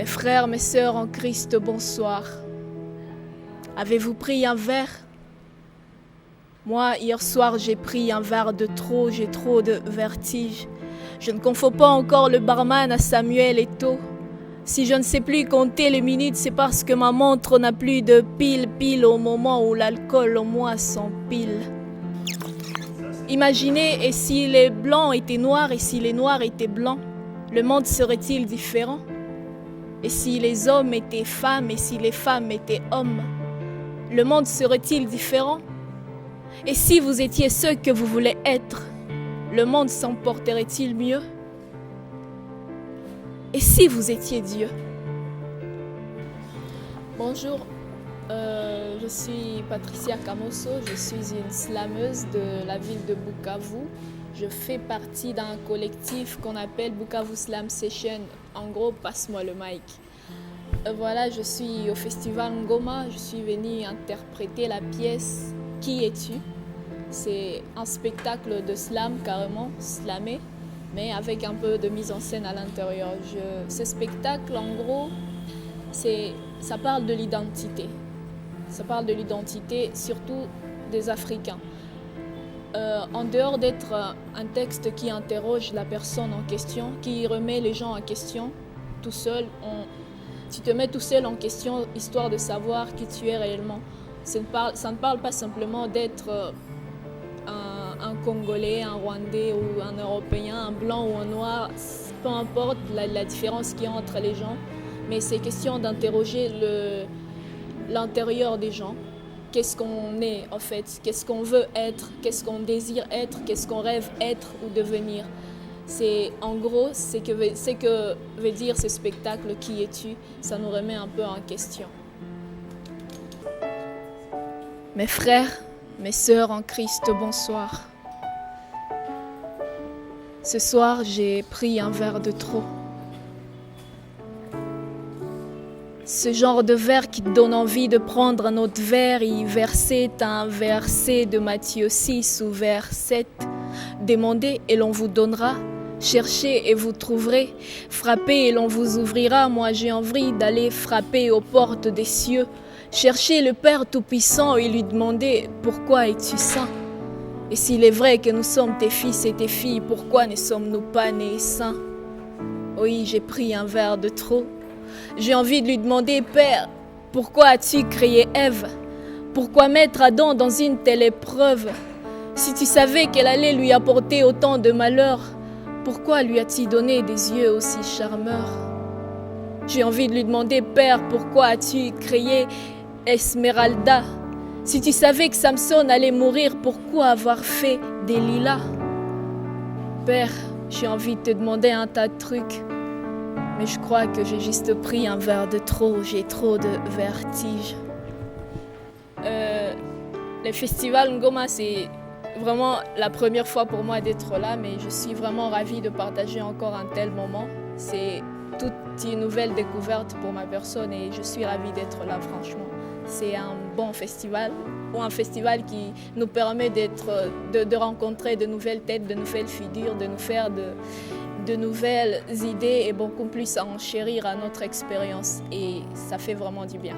Mes frères, mes sœurs en Christ, bonsoir. Avez-vous pris un verre? Moi, hier soir, j'ai pris un verre de trop, j'ai trop de vertige. Je ne confonds pas encore le barman à Samuel Eto'o. Si je ne sais plus compter les minutes, c'est parce que ma montre n'a plus de pile au moment où l'alcool en moi s'empile. Imaginez, et si les blancs étaient noirs et si les noirs étaient blancs, le monde serait-il différent? Et si les hommes étaient femmes et si les femmes étaient hommes, le monde serait-il différent? Et si vous étiez ceux que vous voulez être, le monde s'emporterait-il mieux? Et si vous étiez Dieu? Bonjour, je suis Patricia Camosso, je suis une slameuse de la ville de Bukavu. Je fais partie d'un collectif qu'on appelle Bukavu Slam Session. En gros, passe-moi le mic. Voilà, je suis au festival Ngoma, je suis venue interpréter la pièce Qui es-tu? C'est un spectacle de slam carrément, slamé, mais avec un peu de mise en scène à l'intérieur. Ce spectacle, en gros, ça parle de l'identité. Ça parle de l'identité, surtout des Africains. En dehors d'être un texte qui interroge la personne en question, qui remet les gens en question, tout seul, tu te mets tout seul en question, histoire de savoir qui tu es réellement. Ça ne parle pas simplement d'être un Congolais, un Rwandais ou un Européen, un blanc ou un noir, peu importe la différence qu'il y a entre les gens, mais c'est question d'interroger l'intérieur des gens. Qu'est-ce qu'on est en fait? Qu'est-ce qu'on veut être? Qu'est-ce qu'on désire être? Qu'est-ce qu'on rêve être ou devenir? C'est en gros ce que veut dire ce spectacle Qui es-tu? Ça nous remet un peu en question. Mes frères, mes sœurs en Christ, bonsoir. Ce soir, j'ai pris un verre de trop. Ce genre de verre qui te donne envie de prendre un autre verre et verser un verset de Matthieu 6 ou vers 7. Demandez et l'on vous donnera. Cherchez et vous trouverez. Frappez et l'on vous ouvrira. Moi, j'ai envie d'aller frapper aux portes des cieux. Cherchez le Père Tout-Puissant et lui demander « Pourquoi es-tu saint ?» Et s'il est vrai que nous sommes tes fils et tes filles, pourquoi ne sommes-nous pas nés saints? Oui, j'ai pris un verre de trop. J'ai envie de lui demander « Père, pourquoi as-tu créé Ève? Pourquoi mettre Adam dans une telle épreuve? Si tu savais qu'elle allait lui apporter autant de malheur, pourquoi lui as-tu donné des yeux aussi charmeurs? J'ai envie de lui demander « Père, pourquoi as-tu créé Esmeralda? Si tu savais que Samson allait mourir, pourquoi avoir fait des lilas? Père, j'ai envie de te demander un tas de trucs, mais je crois que j'ai juste pris un verre de trop, j'ai trop de vertige. Le festival Ngoma, c'est vraiment la première fois pour moi d'être là, mais je suis vraiment ravie de partager encore un tel moment. C'est toute une nouvelle découverte pour ma personne et je suis ravie d'être là, franchement. C'est un bon festival, ou un festival qui nous permet de rencontrer de nouvelles têtes, de nouvelles figures, de nous faire de nouvelles idées et beaucoup plus à enchérir à notre expérience. Et ça fait vraiment du bien.